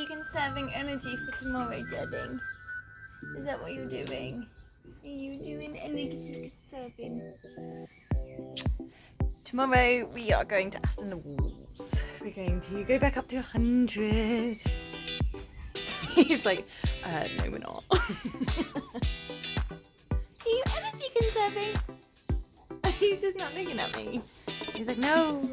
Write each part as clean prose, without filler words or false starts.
you conserving energy for tomorrow, darling? Is that what you're doing? Are you doing energy conserving? Tomorrow we are going to Aston Le Walls. We're going to go back up to 100. He's like, no we're not. Are you energy conserving? He's just not looking at me. He's like, no.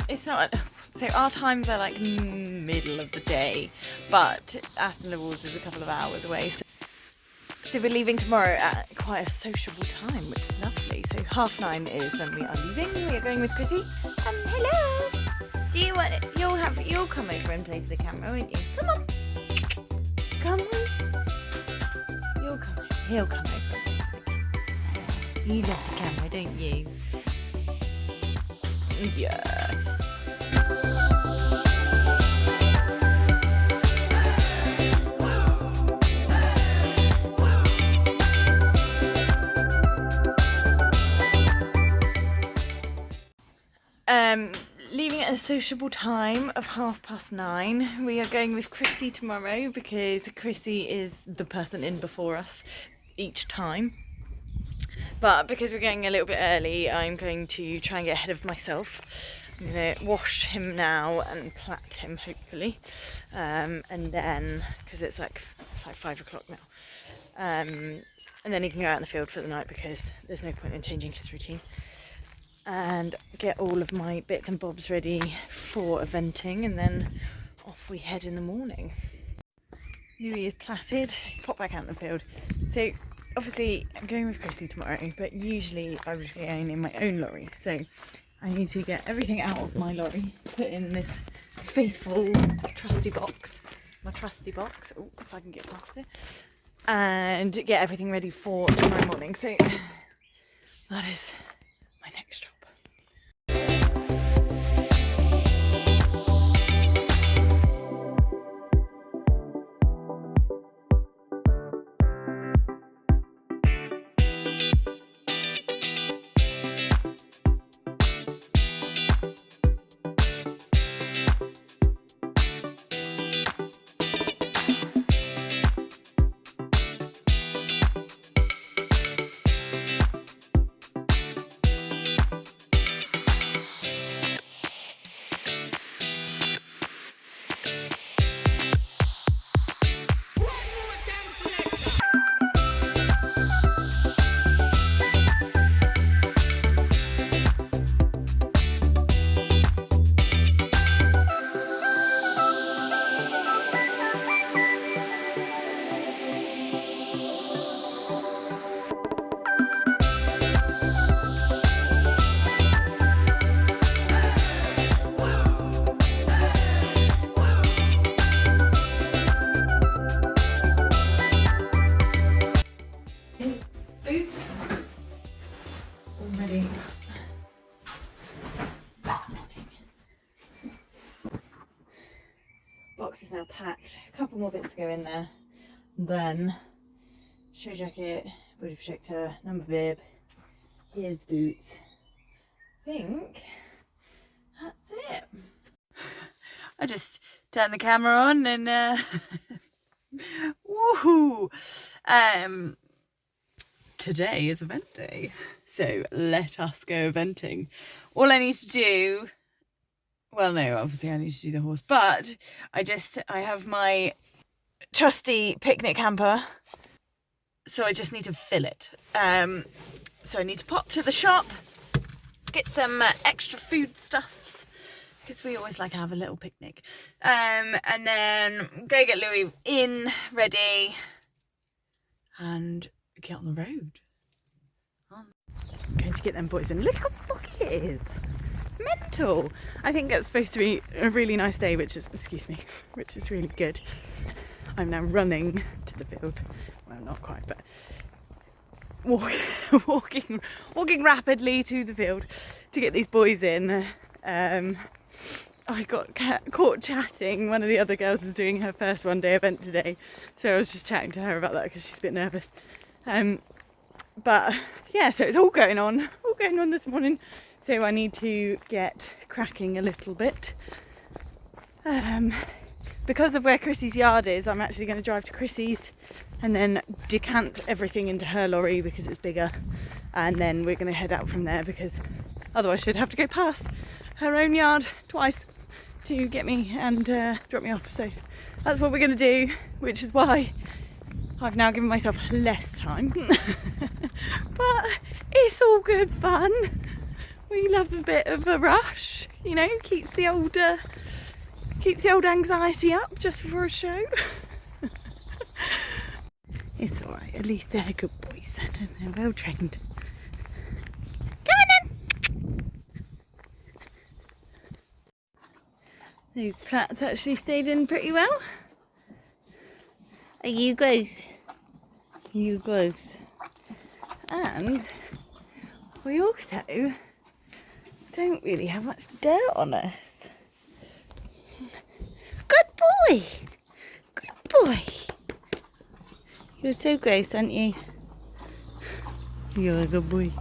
It's not. So our times are like middle of the day, but Aston Le Walls is a couple of hours away. So we're leaving tomorrow at quite a sociable time, which is lovely. So 9:30 is when we are leaving. We are going with Chrissy. Hello. Do you want it? You'll come over and play for the camera, won't you? Come on. Come on. You'll come over. He'll come over and play for the camera. You love the camera, don't you? Yes. Leaving at a sociable time of 9:30. We are going with Chrissy tomorrow because Chrissy is the person in before us each time. But because we're going a little bit early, I'm going to try and get ahead of myself. I'm going to wash him now and plait him, hopefully. And then, because it's like 5 o'clock now. And then he can go out in the field for the night because there's no point in changing his routine. And get all of my bits and bobs ready for eventing, and then off we head in the morning. Louis is plaited. He's popped back out in the field. So obviously I'm going with Chrissy tomorrow, but usually I would be going in my own lorry. So I need to get everything out of my lorry, put in this faithful trusty box, my trusty box. Oh, if I can get past it, and get everything ready for tomorrow morning. So that is my next job. Box is now packed. A couple more bits to go in there. Then show jacket, body protector, number bib, here's boots. I think that's it. I just turned the camera on and woohoo! Today is event day, so let us go eventing. All I need to do, well no, obviously I need to do the horse, but I have my trusty picnic hamper, so I just need to fill it. So I need to pop to the shop, get some extra foodstuffs, because we always like to have a little picnic, and then go get Louis in, ready, and get on the road. I'm going to get them boys in. Look how foggy it is. Mental. I think it's supposed to be a really nice day, which is really good. I'm now running to the field. Well, not quite, but walking rapidly to the field to get these boys in. I got caught chatting. One of the other girls is doing her first one-day event today, so I was just chatting to her about that because she's a bit nervous. But yeah, so it's all going on this morning. So I need to get cracking a little bit. Because of where Chrissy's yard is, I'm actually going to drive to Chrissy's and then decant everything into her lorry because it's bigger, and then we're going to head out from there because otherwise she'd have to go past her own yard twice to get me and drop me off. So that's what we're going to do, which is why I've now given myself less time. But it's all good fun. We love a bit of a rush, you know, keeps the old anxiety up just before a show. It's alright, at least they're good boys and they're well trained. Come on then! These plants actually stayed in pretty well. Are you guys? You guys. And we also don't really have much dirt on us. Good boy! Good boy! You're so gross, aren't you? You're a good boy.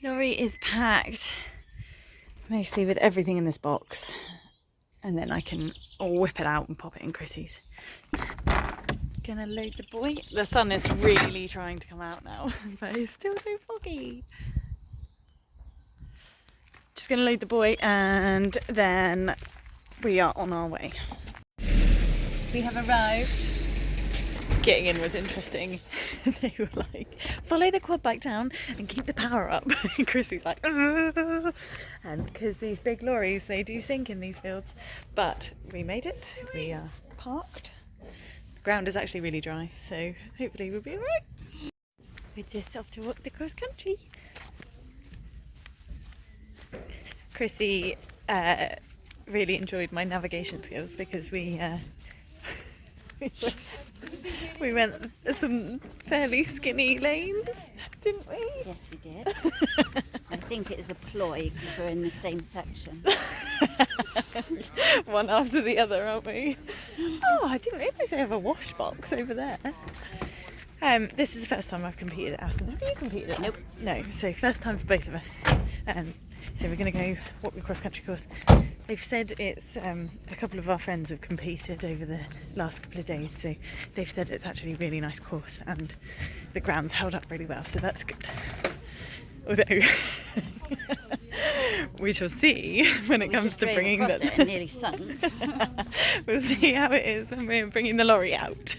Lorry is packed, mostly with everything in this box, and then I can whip it out and pop it in Chrissy's. Gonna load the boy. The sun is really trying to come out now, but it's still so foggy. Just gonna load the boy and then we are on our way. We have arrived. Getting in was interesting. They were like, follow the quad bike down and keep the power up. And Chrissy's like, "Ugh." And because these big lorries, they do sink in these fields. But we made it. We are parked. The ground is actually really dry, so hopefully we'll be alright. We're just off to walk the cross country. Chrissy really enjoyed my navigation skills because we went some fairly skinny lanes, didn't we? Yes, we did. I think it was a ploy because we're in the same section. One after the other, aren't we? Oh, I didn't realise they have a wash box over there. This is the first time I've competed at Aston. Have you competed at? Nope. No, so first time for both of us. So we're going to go walk the cross-country course. They've said it's, a couple of our friends have competed over the last couple of days, so they've said it's actually a really nice course and the ground's held up really well, so that's good. Although, we shall see when it comes to bringing it and nearly sunk. We'll see how it is when we're bringing the lorry out.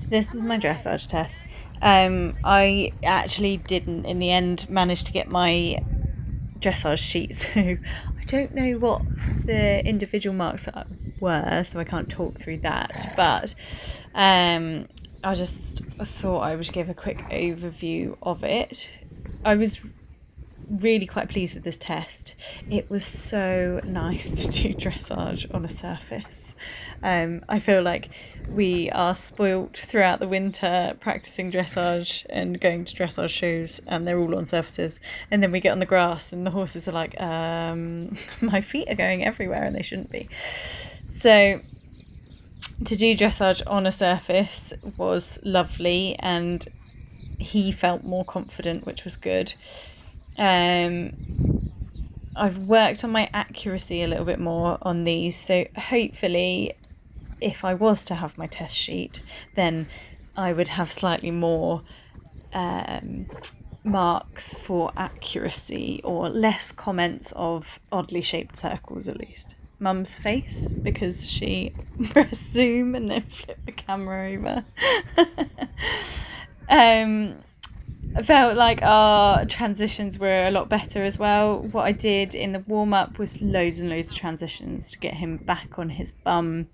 This is my dressage test. I actually didn't, in the end, manage to get my dressage sheet, so I don't know what the individual marks were, so I can't talk through that, but I just thought I would give a quick overview of it. I was really quite pleased with this test. It was so nice to do dressage on a surface. I feel like we are spoilt throughout the winter practicing dressage and going to dressage shows, and they're all on surfaces, and then we get on the grass and the horses are like, my feet are going everywhere and they shouldn't be. So to do dressage on a surface was lovely, and he felt more confident, which was good. I've worked on my accuracy a little bit more on these, so hopefully if I was to have my test sheet, then I would have slightly more marks for accuracy, or less comments of oddly shaped circles at least. Mum's face, because she pressed zoom and then flipped the camera over. I felt like our transitions were a lot better as well. What I did in the warm-up was loads and loads of transitions to get him back on his bum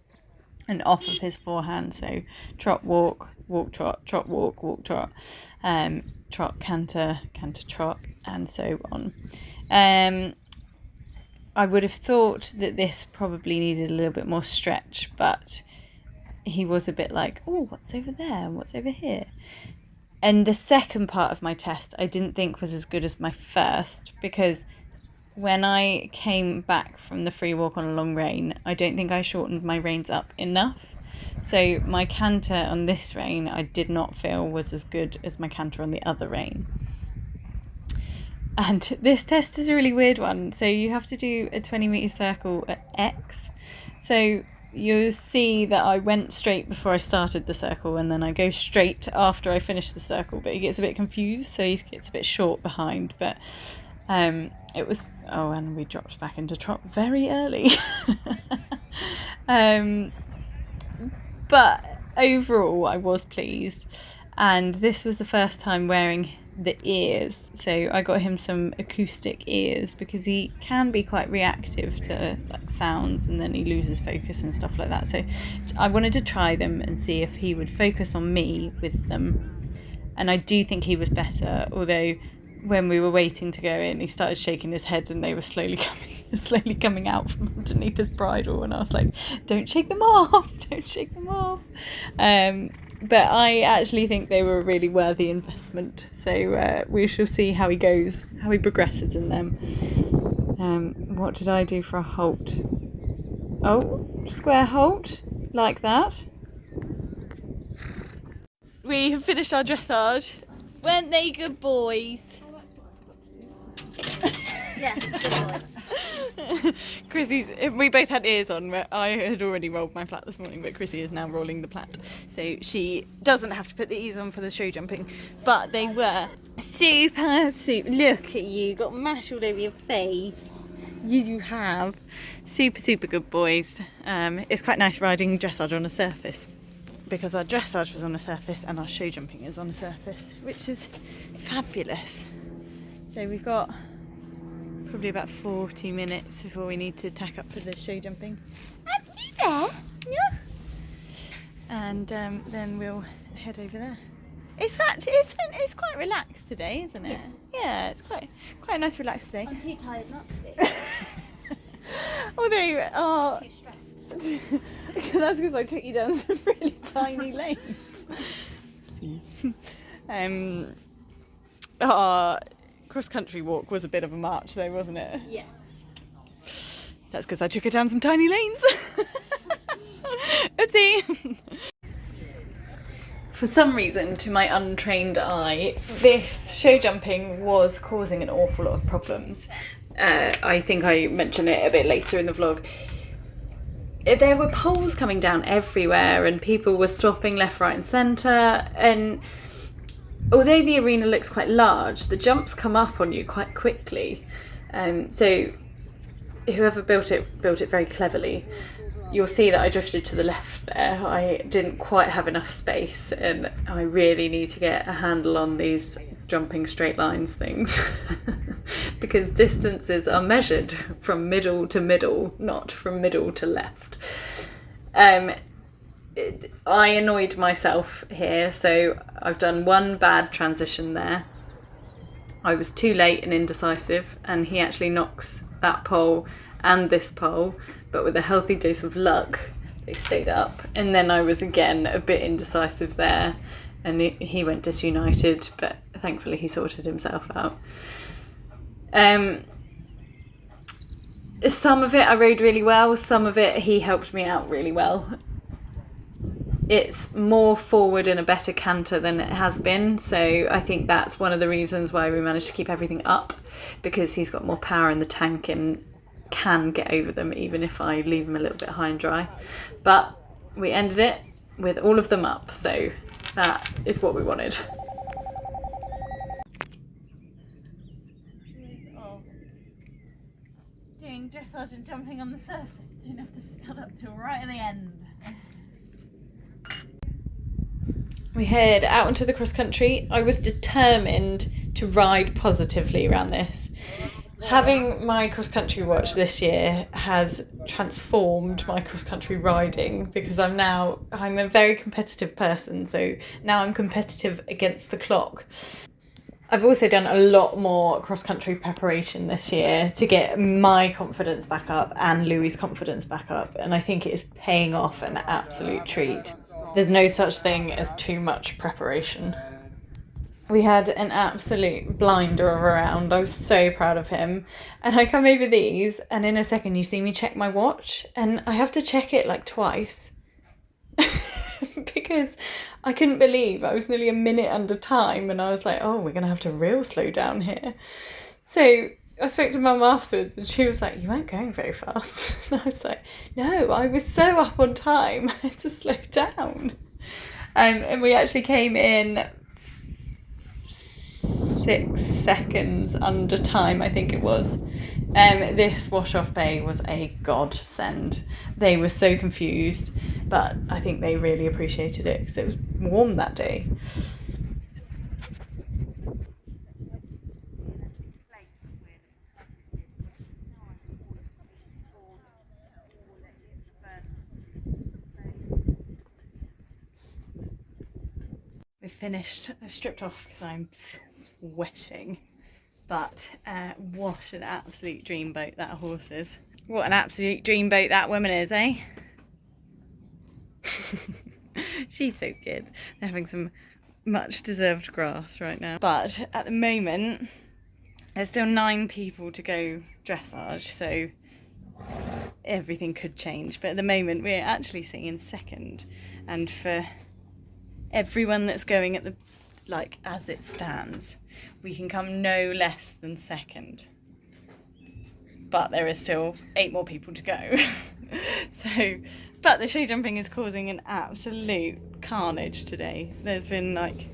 and off of his forehand. So trot, walk, walk, trot, walk, trot, trot, canter, canter, trot, and so on. I would have thought that this probably needed a little bit more stretch, but he was a bit like, oh, what's over there and what's over here? And the second part of my test I didn't think was as good as my first, because when I came back from the free walk on a long rein, I don't think I shortened my reins up enough. So my canter on this rein I did not feel was as good as my canter on the other rein. And this test is a really weird one. So you have to do a 20-metre circle at X. So you'll see that I went straight before I started the circle, and then I go straight after I finish the circle, but he gets a bit confused, so he gets a bit short behind. But it was, and we dropped back into trot very early. But overall I was pleased, and this was the first time wearing the ears, so I got him some acoustic ears, because he can be quite reactive to like sounds, and then he loses focus and stuff like that. So I wanted to try them and see if he would focus on me with them, and I do think he was better, although when we were waiting to go in he started shaking his head and they were slowly coming out from underneath his bridle, and I was like, don't shake them off. But I actually think they were a really worthy investment. So we shall see how he goes, how he progresses in them. What did I do for a halt? Oh, square halt, like that. We have finished our dressage. Weren't they good boys? Yes, good boys. Chrissy's, we both had ears on. I had already rolled my plait this morning, but Chrissy is now rolling the plait, so she doesn't have to put the ears on for the show jumping. But they were super. Look at you, got mash all over your face. You have super good boys. It's quite nice riding dressage on a surface, because our dressage was on a surface and our show jumping is on a surface, which is fabulous. So we've got probably about 40 minutes before we need to tack up for the show jumping. Are you there? Yeah. And then we'll head over there. It's quite relaxed today, isn't it? Yes. Yeah, it's quite a nice relaxed day. I'm too tired not to be. Although, Too stressed. that's because I took you down some really tiny lanes. Our cross-country walk was a bit of a march though, wasn't it? Yes. That's because I took her down some tiny lanes. Oopsie. For some reason, to my untrained eye, this show jumping was causing an awful lot of problems. I think I mention it a bit later in the vlog. There were poles coming down everywhere and people were swapping left, right and centre, and although the arena looks quite large, the jumps come up on you quite quickly. So whoever built it very cleverly. You'll see that I drifted to the left there. I didn't quite have enough space, and I really need to get a handle on these jumping straight lines things because distances are measured from middle to middle, not from middle to left. I annoyed myself here, so I've done one bad transition there, I was too late and indecisive, and he actually knocks that pole and this pole, but with a healthy dose of luck, they stayed up. And then I was again a bit indecisive there, and he went disunited, but thankfully he sorted himself out. Some of it I rode really well, some of it he helped me out really well. It's more forward and a better canter than it has been, so I think that's one of the reasons why we managed to keep everything up, because he's got more power in the tank and can get over them even if I leave him a little bit high and dry. But we ended it with all of them up, so that is what we wanted. Doing dressage and jumping on the surface, didn't have to stand up till right at the end. We head out into the cross country. I was determined to ride positively around this. Having my cross country watch this year has transformed my cross country riding, because I'm a very competitive person, so now I'm competitive against the clock. I've also done a lot more cross country preparation this year to get my confidence back up and Louis' confidence back up, and I think it is paying off an absolute treat. There's no such thing as too much preparation. We had an absolute blinder of a round. I was so proud of him. And I come over these, and in a second you see me check my watch, and I have to check it like twice. Because I couldn't believe I was nearly a minute under time, and I was like, oh, we're going to have to real slow down here. So I spoke to Mum afterwards, and she was like, you weren't going very fast. And I was like, no, I was so up on time, I had to slow down. And we actually came in 6 seconds under time, I think it was. This wash-off bay was a godsend. They were so confused, but I think they really appreciated it because it was warm that day. We've finished. I've stripped off because I'm sweating. But what an absolute dreamboat that horse is. What an absolute dreamboat that woman is, eh? She's so good. They're having some much deserved grass right now. But at the moment, there's still 9 people to go dressage, so everything could change. But at the moment, we're actually sitting in second. And for everyone that's going at the, like, as it stands, we can come no less than second. But there is still 8 more people to go. But the show jumping is causing an absolute carnage today. There's been like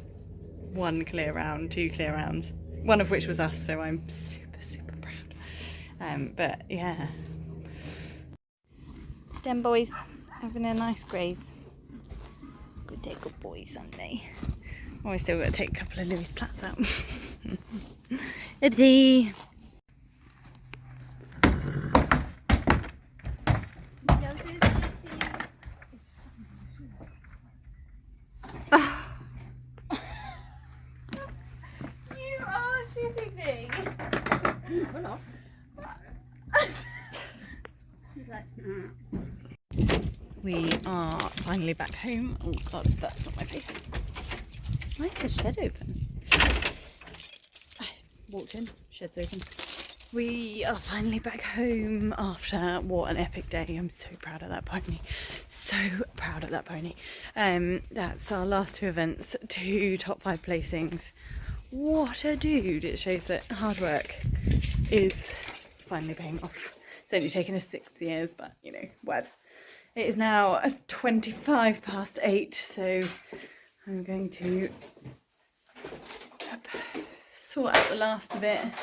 1 clear round, 2 clear rounds, one of which was us, so I'm super, super proud. But yeah. Them boys having a nice graze. Good, they're good boys, aren't they? Oh, I still got to take a couple of Louis' plats out. Eddie. You are shooting me. We are finally back home. Oh god, that's not my face. Why is the shed open? I walked in, shed's open. We are finally back home after what an epic day. I'm so proud of that pony. So proud of that pony. That's our last 2 events, 2 top 5 placings. What a dude. It shows that hard work is finally paying off. It's only taken us 6 years, but you know, webs. It is now 25 past 8, so I'm going to sort out the last of it and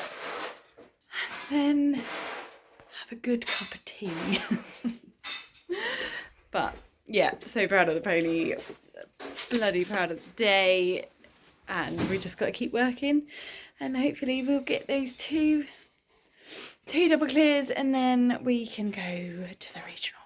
then have a good cup of tea. But yeah, so proud of the pony, bloody proud of the day, and we just got to keep working, and hopefully we'll get those two double clears, and then we can go to the regional.